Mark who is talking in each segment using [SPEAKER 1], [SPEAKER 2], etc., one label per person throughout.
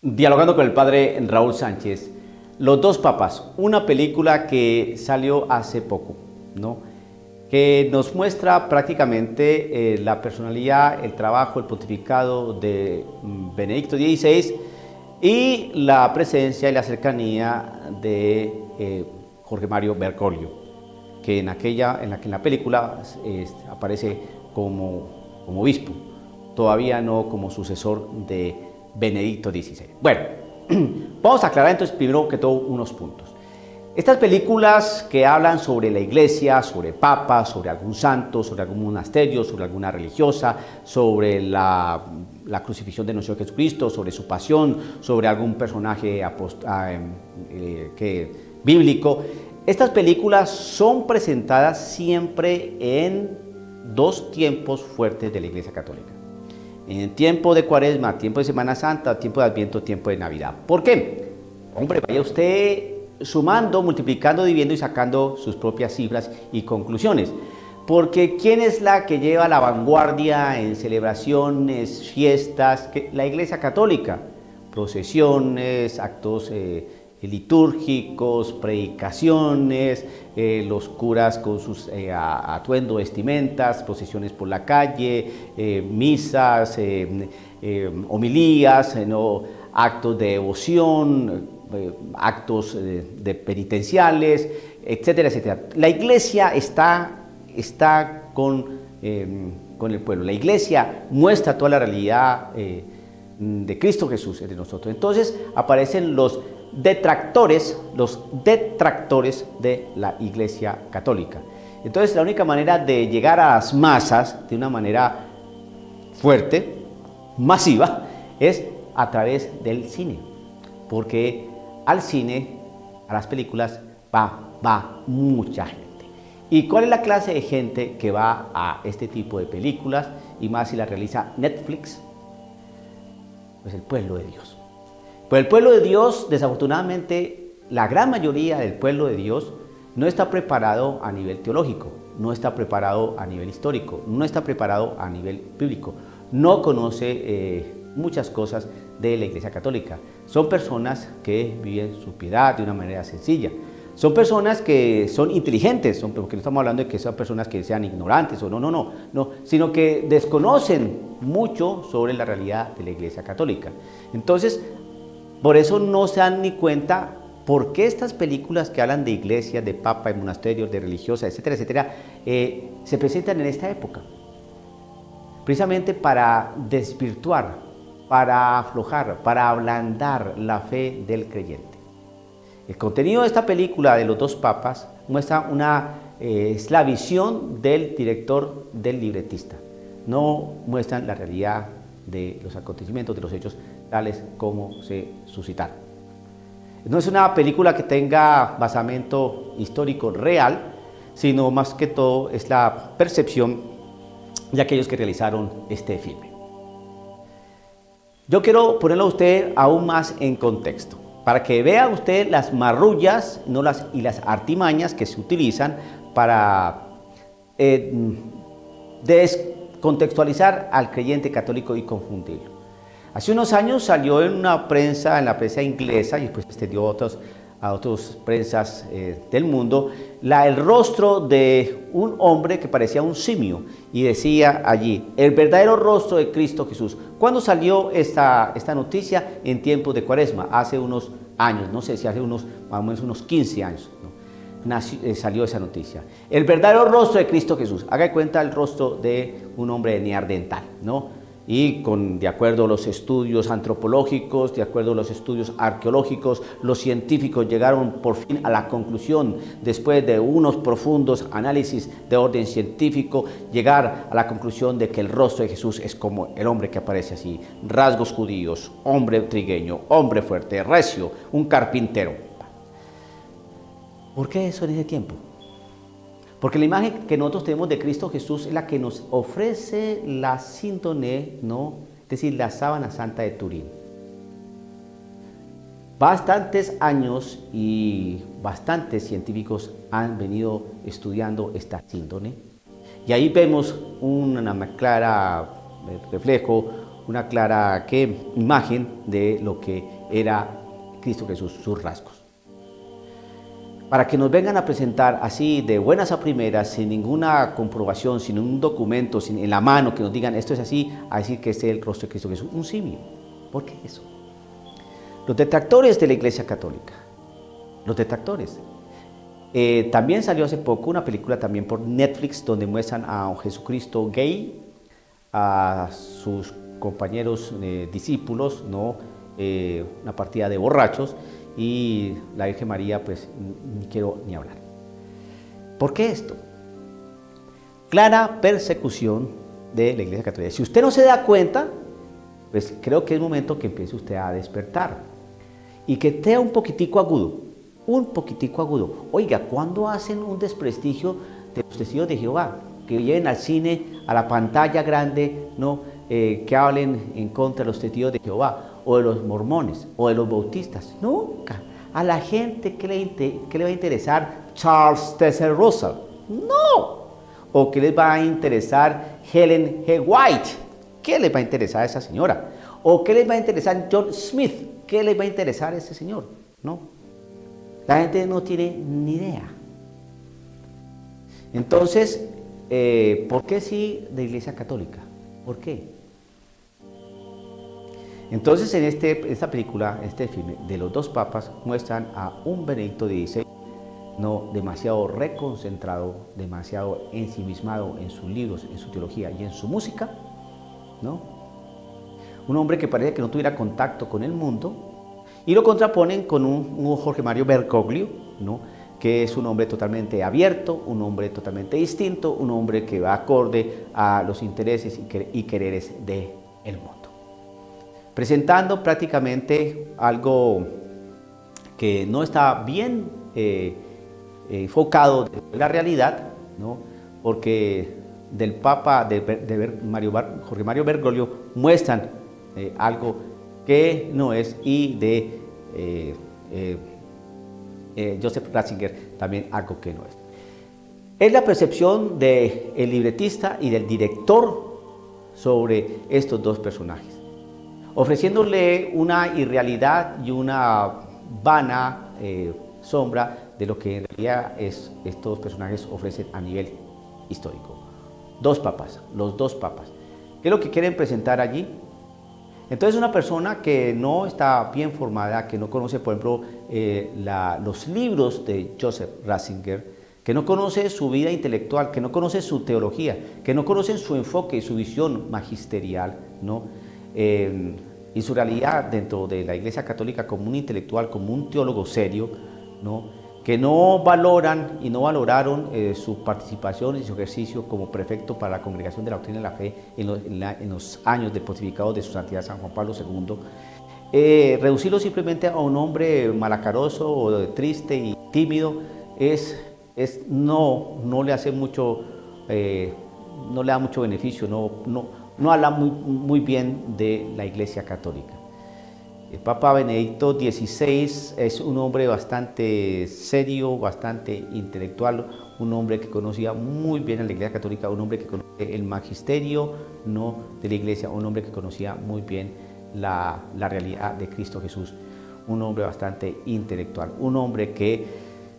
[SPEAKER 1] Dialogando con el padre Raúl Sánchez, Los dos papas, una película que salió hace poco, ¿no? Que nos muestra prácticamente la personalidad, el trabajo, el pontificado de Benedicto XVI y la presencia y la cercanía de Jorge Mario Bergoglio, que en la película aparece como obispo, todavía no como sucesor de Benedicto XVI. Bueno, vamos a aclarar entonces primero que todo unos puntos. Estas películas que hablan sobre la iglesia, sobre papas, sobre algún santo, sobre algún monasterio, sobre alguna religiosa, sobre la crucifixión de nuestro Jesucristo, sobre su pasión, sobre algún personaje bíblico, estas películas son presentadas siempre en dos tiempos fuertes de la Iglesia Católica. En tiempo de Cuaresma, tiempo de Semana Santa, tiempo de Adviento, tiempo de Navidad. ¿Por qué? Hombre, vaya usted sumando, multiplicando, dividiendo y sacando sus propias cifras y conclusiones. Porque ¿quién es la que lleva la vanguardia en celebraciones, fiestas? La Iglesia Católica. Procesiones, actos litúrgicos, predicaciones, los curas con sus atuendos, vestimentas, procesiones por la calle, misas, homilías, actos de devoción, actos de penitenciales, etcétera, etcétera. La iglesia está con el pueblo. La iglesia muestra toda la realidad de Cristo Jesús entre nosotros. Entonces aparecen los detractores de la Iglesia Católica. Entonces la única manera de llegar a las masas de una manera fuerte, masiva, es a través del cine, porque al cine, a las películas, va mucha gente. ¿Y cuál es la clase de gente que va a este tipo de películas? Y más si la realiza Netflix, pues el pueblo de Dios. Pues el pueblo de Dios, desafortunadamente, la gran mayoría del pueblo de Dios no está preparado a nivel teológico, no está preparado a nivel histórico, no está preparado a nivel bíblico, no conoce muchas cosas de la Iglesia Católica. Son personas que viven su piedad de una manera sencilla. Son personas que son inteligentes, porque no estamos hablando de que sean personas que sean ignorantes, o no, sino que desconocen mucho sobre la realidad de la Iglesia Católica. Entonces, por eso no se dan ni cuenta por qué estas películas que hablan de iglesias, de papa, de monasterios, de religiosas, etcétera, etcétera, se presentan en esta época. Precisamente para desvirtuar, para aflojar, para ablandar la fe del creyente. El contenido de esta película de los dos papas muestra es la visión del director, del libretista. No muestran la realidad de los acontecimientos, de los hechos tales como se suscitaron. No es una película que tenga basamento histórico real, sino más que todo es la percepción de aquellos que realizaron este filme. Yo quiero ponerlo a usted aún más en contexto, para que vea usted las marrullas y las artimañas que se utilizan para descontextualizar al creyente católico y confundirlo. Hace unos años salió en la prensa inglesa y después extendió a otras prensas del mundo, el rostro de un hombre que parecía un simio y decía allí, el verdadero rostro de Cristo Jesús. ¿Cuándo salió esta noticia? En tiempos de Cuaresma, hace unos años, no sé si hace más o menos unos 15 años, ¿no? Salió esa noticia. El verdadero rostro de Cristo Jesús. Haga de cuenta el rostro de un hombre de neandertal, ¿no? Y de acuerdo a los estudios antropológicos, de acuerdo a los estudios arqueológicos, los científicos llegaron por fin a la conclusión, después de unos profundos análisis de orden científico, llegar a la conclusión de que el rostro de Jesús es como el hombre que aparece así, rasgos judíos, hombre trigueño, hombre fuerte, recio, un carpintero. ¿Por qué eso en ese tiempo? Porque la imagen que nosotros tenemos de Cristo Jesús es la que nos ofrece la síntone, ¿no? Es decir, la sábana santa de Turín. Bastantes años y bastantes científicos han venido estudiando esta síntone y ahí vemos una clara reflejo, una clara imagen de lo que era Cristo Jesús, sus rasgos. Para que nos vengan a presentar así de buenas a primeras, sin ninguna comprobación, sin un documento, sin en la mano, que nos digan esto es así, a decir que este es el rostro de Cristo Jesús, un simio. ¿Por qué eso? Los detractores de la Iglesia Católica, los detractores. También salió hace poco una película también por Netflix donde muestran a un Jesucristo gay, a sus compañeros discípulos, ¿no? Una partida de borrachos, y la Virgen María, pues ni quiero ni hablar. ¿Por qué esto? Clara persecución de la Iglesia Católica. Si usted no se da cuenta, pues creo que es momento que empiece usted a despertar y que esté un poquitico agudo, un poquitico agudo. Oiga, ¿cuándo hacen un desprestigio de los testigos de Jehová? Que lleven al cine, a la pantalla grande, ¿no? Que hablen en contra de los testigos de Jehová, o de los mormones, o de los bautistas. Nunca. A la gente, ¿qué le va a interesar Charles T.C. Russell? No. ¿O qué les va a interesar Helen G. White? ¿Qué les va a interesar a esa señora? ¿O qué les va a interesar John Smith? ¿Qué les va a interesar a ese señor? No. La gente no tiene ni idea. Entonces, ¿por qué sí de Iglesia Católica? ¿Por qué? Entonces, en esta película, este filme de los dos papas, muestran a un Benedicto XVI, no demasiado reconcentrado, demasiado ensimismado en sus libros, en su teología y en su música, ¿no? Un hombre que parece que no tuviera contacto con el mundo, y lo contraponen con un Jorge Mario Bergoglio, ¿no? Que es un hombre totalmente abierto, un hombre totalmente distinto, un hombre que va acorde a los intereses y quereres del mundo. Presentando prácticamente algo que no está bien enfocado en la realidad, ¿no? Porque del Papa Jorge Mario Bergoglio muestran algo que no es, y de Joseph Ratzinger también algo que no es. Es la percepción del libretista y del director sobre estos dos personajes, ofreciéndole una irrealidad y una vana sombra de lo que en realidad estos personajes ofrecen a nivel histórico. Dos papas, los dos papas. ¿Qué es lo que quieren presentar allí? Entonces, una persona que no está bien formada, que no conoce, por ejemplo, los libros de Joseph Ratzinger, que no conoce su vida intelectual, que no conoce su teología, que no conoce su enfoque y su visión magisterial, ¿no? Y su realidad dentro de la Iglesia Católica como un intelectual, como un teólogo serio, ¿no? Que no valoran y no valoraron su participación y su ejercicio como prefecto para la Congregación de la Doctrina de la Fe en los años del pontificado de su santidad San Juan Pablo II. Reducirlo simplemente a un hombre malacaroso o triste y tímido no le hace mucho, no le da mucho beneficio, no habla muy bien de la Iglesia Católica. El Papa Benedicto XVI es un hombre bastante serio, bastante intelectual, un hombre que conocía muy bien a la Iglesia Católica, un hombre que conocía el magisterio, ¿no?, de la Iglesia, un hombre que conocía muy bien la realidad de Cristo Jesús, un hombre bastante intelectual, un hombre que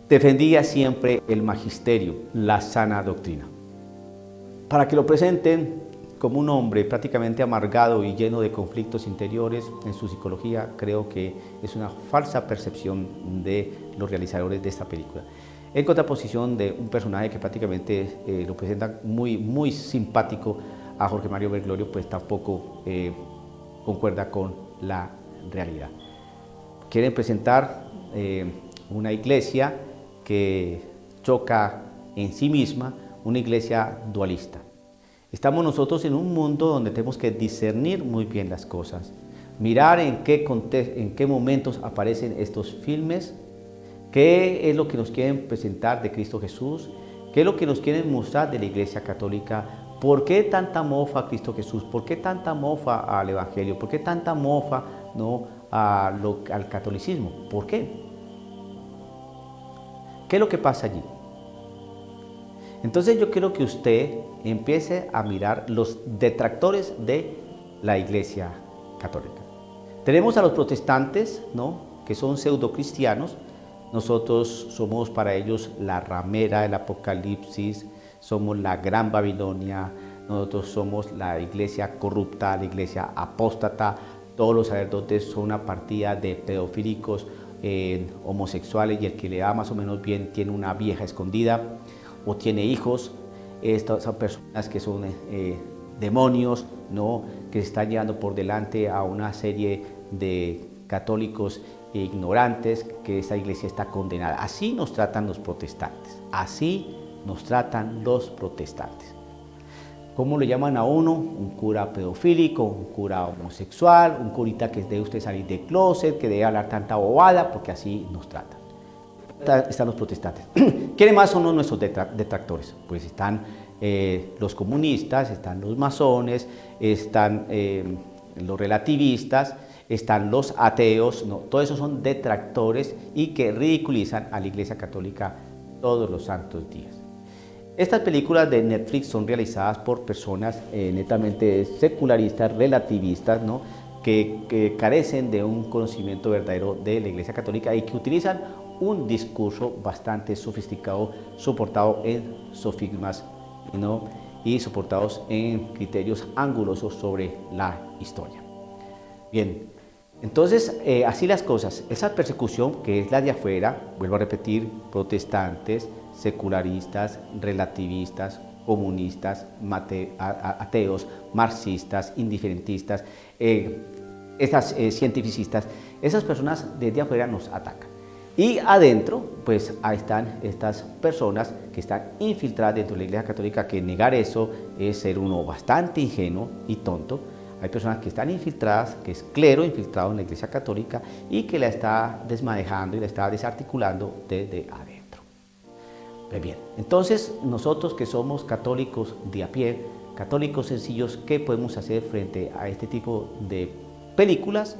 [SPEAKER 1] defendía siempre el magisterio, la sana doctrina. Para que lo presenten como un hombre prácticamente amargado y lleno de conflictos interiores en su psicología, creo que es una falsa percepción de los realizadores de esta película. En contraposición de un personaje que prácticamente lo presenta muy simpático a Jorge Mario Bergoglio, pues tampoco concuerda con la realidad. Quieren presentar una iglesia que choca en sí misma, una iglesia dualista. Estamos nosotros en un mundo donde tenemos que discernir muy bien las cosas, mirar en qué momentos aparecen estos filmes, qué es lo que nos quieren presentar de Cristo Jesús, qué es lo que nos quieren mostrar de la Iglesia Católica, por qué tanta mofa a Cristo Jesús, por qué tanta mofa al Evangelio, por qué tanta mofa, ¿no?, al catolicismo. ¿Por qué? ¿Qué es lo que pasa allí? Entonces yo quiero que usted empiece a mirar los detractores de la Iglesia Católica. Tenemos a los protestantes, ¿no?, que son pseudocristianos. Nosotros somos para ellos la ramera del Apocalipsis, somos la Gran Babilonia, nosotros somos la iglesia corrupta, la iglesia apóstata. Todos los sacerdotes son una partida de pedofílicos, homosexuales, y el que le da más o menos bien tiene una vieja escondida o tiene hijos. Estas son personas que son demonios, ¿no?, que se están llevando por delante a una serie de católicos ignorantes, que esta iglesia está condenada. Así nos tratan los protestantes, así nos tratan los protestantes. ¿Cómo le llaman a uno? Un cura pedofílico, un cura homosexual, un curita que debe usted salir de closet, que debe hablar tanta bobada, porque así nos tratan. Están los protestantes. ¿Quiénes más son nuestros detractores? Pues están los comunistas, están los masones, están los relativistas, están los ateos, no, todos esos son detractores y que ridiculizan a la Iglesia Católica todos los santos días. Estas películas de Netflix son realizadas por personas netamente secularistas, relativistas, ¿no?, que carecen de un conocimiento verdadero de la Iglesia Católica y que utilizan un discurso bastante sofisticado, soportado en sofismas, ¿no?, y soportados en criterios angulosos sobre la historia. Bien, entonces así las cosas. Esa persecución que es la de afuera, vuelvo a repetir, protestantes, secularistas, relativistas, comunistas, ateos, marxistas, indiferentistas, cientificistas, esas personas desde afuera nos atacan. Y adentro, pues ahí están estas personas que están infiltradas dentro de la Iglesia Católica, que negar eso es ser uno bastante ingenuo y tonto. Hay personas que están infiltradas, que es clero infiltrado en la Iglesia Católica y que la está desmanejando y la está desarticulando desde adentro. Pues bien, entonces nosotros que somos católicos de a pie, católicos sencillos, ¿qué podemos hacer frente a este tipo de películas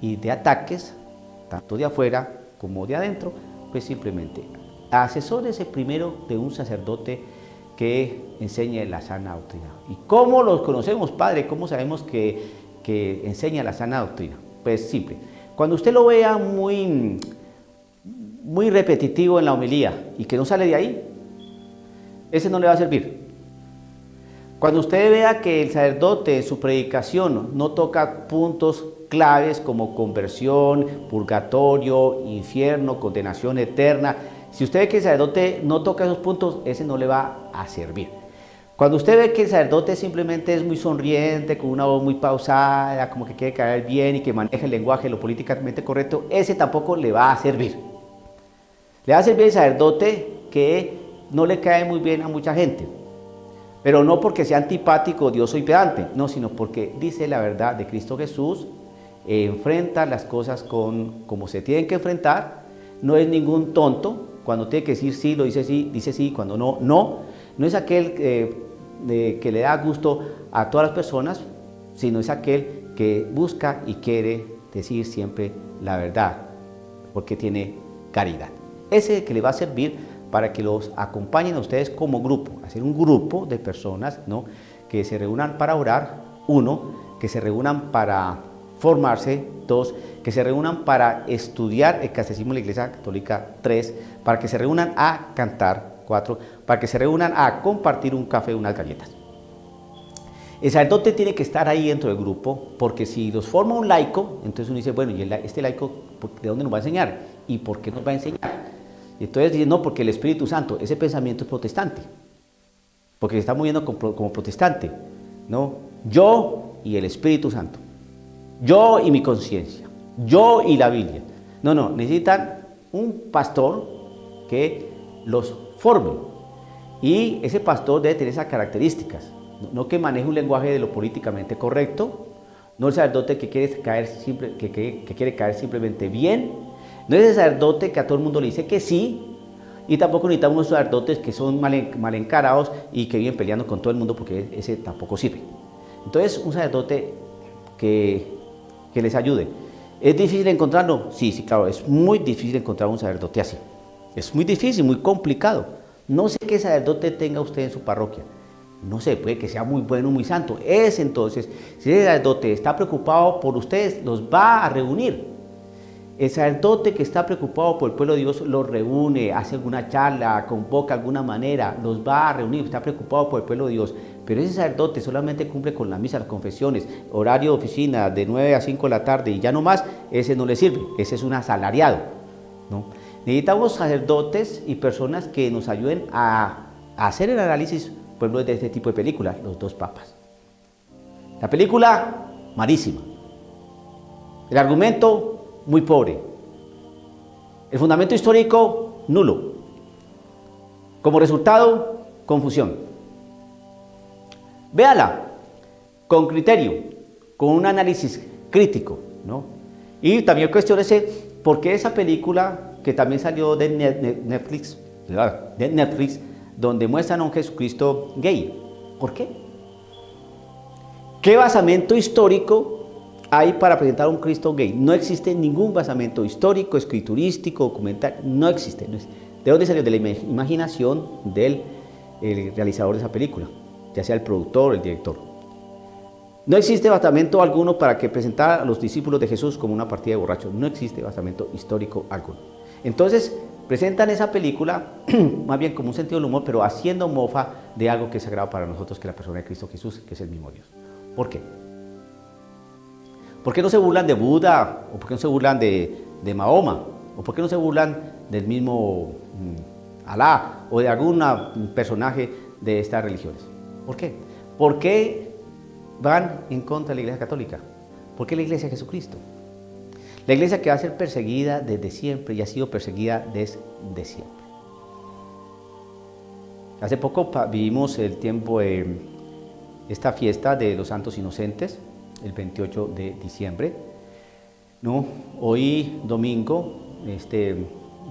[SPEAKER 1] y de ataques, tanto de afuera como de adentro? Pues simplemente asesórese primero de un sacerdote que enseñe la sana doctrina. ¿Y cómo los conocemos, padre? ¿Cómo sabemos que enseña la sana doctrina? Pues simple. Cuando usted lo vea muy repetitivo en la homilía y que no sale de ahí, ese no le va a servir. Cuando usted vea que el sacerdote en su predicación no toca puntos claves como conversión, purgatorio, infierno, condenación eterna, si usted ve que el sacerdote no toca esos puntos, ese no le va a servir. Cuando usted ve que el sacerdote simplemente es muy sonriente, con una voz muy pausada, como que quiere caer bien y que maneja el lenguaje lo políticamente correcto, ese tampoco le va a servir. Le va a servir el sacerdote que no le cae muy bien a mucha gente, pero no porque sea antipático, odioso y pedante, no, sino porque dice la verdad de Cristo Jesús, enfrenta las cosas como se tienen que enfrentar, no es ningún tonto. Cuando tiene que decir sí, lo dice sí, cuando no, no. No es aquel que le da gusto a todas las personas, sino es aquel que busca y quiere decir siempre la verdad, porque tiene caridad. Ese es el que le va a servir para que los acompañen a ustedes como grupo, hacer un grupo de personas, ¿no?, que se reúnan para orar, uno, que se reúnan para formarse, dos, que se reúnan para estudiar el catecismo de la Iglesia Católica, tres, para que se reúnan a cantar, cuatro, para que se reúnan a compartir un café, unas galletas. El sacerdote tiene que estar ahí dentro del grupo, porque si los forma un laico, entonces uno dice, bueno, ¿y este laico de dónde nos va a enseñar? ¿Y por qué nos va a enseñar? Y entonces dice, no, porque el Espíritu Santo, ese pensamiento es protestante, porque se está moviendo como protestante, ¿no? Yo y el Espíritu Santo, yo y mi conciencia, yo y la Biblia. No, necesitan un pastor que los forme, y ese pastor debe tener esas características, no que maneje un lenguaje de lo políticamente correcto, no el sacerdote que quiere caer simplemente bien, no es el sacerdote que a todo el mundo le dice que sí, y tampoco necesitamos unos sacerdotes que son mal encarados y que viven peleando con todo el mundo, porque ese tampoco sirve. Entonces, un sacerdote que les ayude. ¿Es difícil encontrarlo? Sí, claro, es muy difícil encontrar un sacerdote así. Es muy difícil, muy complicado. No sé qué sacerdote tenga usted en su parroquia. No sé, puede que sea muy bueno, muy santo. Ese entonces, si el sacerdote está preocupado por ustedes, los va a reunir. El sacerdote que está preocupado por el pueblo de Dios los reúne, hace alguna charla, convoca de alguna manera, los va a reunir, está preocupado por el pueblo de Dios. Pero ese sacerdote solamente cumple con la misa, las confesiones, horario de oficina de 9 a 5 de la tarde y ya no más, ese no le sirve, ese es un asalariado, ¿no? Necesitamos sacerdotes y personas que nos ayuden a hacer el análisis, por ejemplo, de este tipo de películas, Los dos papas. La película, malísima. El argumento, muy pobre. El fundamento histórico, nulo. Como resultado, confusión. Véala con criterio, con un análisis crítico, ¿no? Y también cuestiónese por qué esa película que también salió de Netflix, donde muestran a un Jesucristo gay. ¿Por qué? ¿Qué basamento histórico hay para presentar a un Cristo gay? No existe ningún basamento histórico, escriturístico, documental, no existe. ¿De dónde salió? De la imaginación del realizador de esa película, ya sea el productor o el director. No existe basamento alguno para que presentara a los discípulos de Jesús como una partida de borrachos. No existe basamento histórico alguno. Entonces, presentan esa película más bien como un sentido del humor, pero haciendo mofa de algo que es sagrado para nosotros, que es la persona de Cristo Jesús, que es el mismo Dios. ¿Por qué? ¿Por qué no se burlan de Buda? ¿O por qué no se burlan de Mahoma? ¿O por qué no se burlan del mismo Alá o de algún personaje de estas religiones? ¿Por qué? ¿Por qué van en contra de la Iglesia Católica? ¿Por qué la Iglesia de Jesucristo? La Iglesia que va a ser perseguida desde siempre y ha sido perseguida desde siempre. Hace poco vivimos el tiempo de esta fiesta de los Santos Inocentes, el 28 de diciembre. ¿No? Hoy, domingo,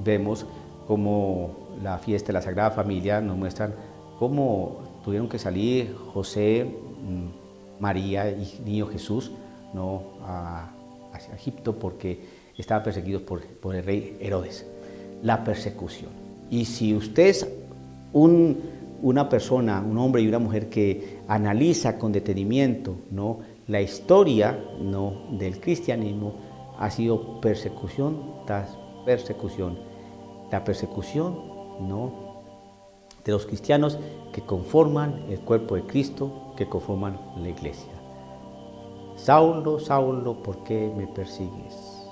[SPEAKER 1] vemos como la fiesta de la Sagrada Familia nos muestran cómo tuvieron que salir José, María y niño Jesús, ¿no? Hacia Egipto porque estaban perseguidos por el rey Herodes. La persecución. Y si usted es una persona, un hombre y una mujer que analiza con detenimiento, ¿no?, la historia, ¿no?, del cristianismo, ha sido persecución tras persecución. La persecución, ¿no?, de los cristianos que conforman el cuerpo de Cristo, que conforman la iglesia. Saulo, Saulo, ¿por qué me persigues?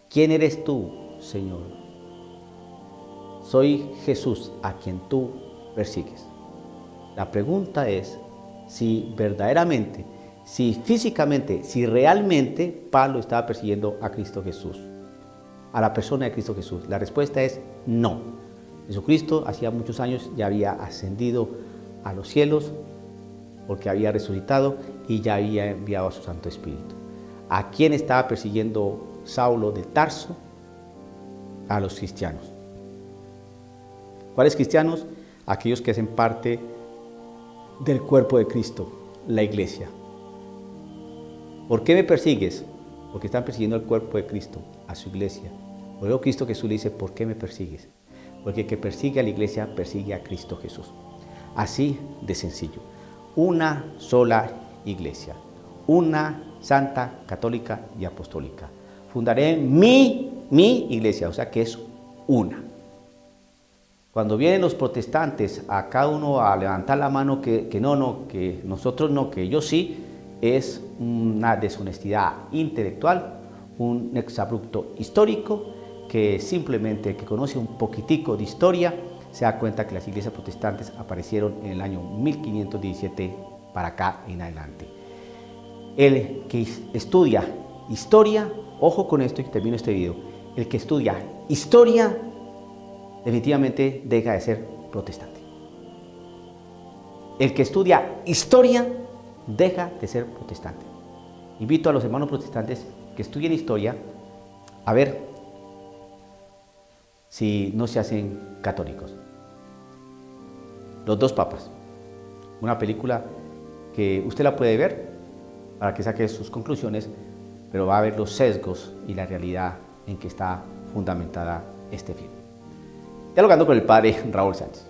[SPEAKER 1] ¿Quién eres tú, Señor? Soy Jesús, a quien tú persigues. La pregunta es si verdaderamente, si físicamente, si realmente Pablo estaba persiguiendo a Cristo Jesús, a la persona de Cristo Jesús. La respuesta es no. Jesucristo hacía muchos años ya había ascendido a los cielos porque había resucitado y ya había enviado a su Santo Espíritu. ¿A quién estaba persiguiendo Saulo de Tarso? A los cristianos. ¿Cuáles cristianos? Aquellos que hacen parte del cuerpo de Cristo, la iglesia. ¿Por qué me persigues? Porque están persiguiendo al cuerpo de Cristo, a su iglesia. Por eso Cristo Jesús le dice, ¿por qué me persigues? Porque el que persigue a la iglesia, persigue a Cristo Jesús. Así de sencillo. Una sola iglesia, una santa, católica y apostólica. Fundaré mi iglesia, o sea que es una. Cuando vienen los protestantes a cada uno a levantar la mano que no, que nosotros no, que ellos sí, es una deshonestidad intelectual, un exabrupto histórico que simplemente que conoce un poquitico de historia se da cuenta que las iglesias protestantes aparecieron en el año 1517 para acá en adelante. El que estudia historia, ojo con esto y termino este video, el que estudia historia definitivamente deja de ser protestante. El que estudia historia deja de ser protestante. Invito a los hermanos protestantes que estudien historia a ver si no se hacen católicos. Los dos papas, una película que usted la puede ver para que saque sus conclusiones, pero va a ver los sesgos y la realidad en que está fundamentada este film. Dialogando con el padre Raúl Sánchez.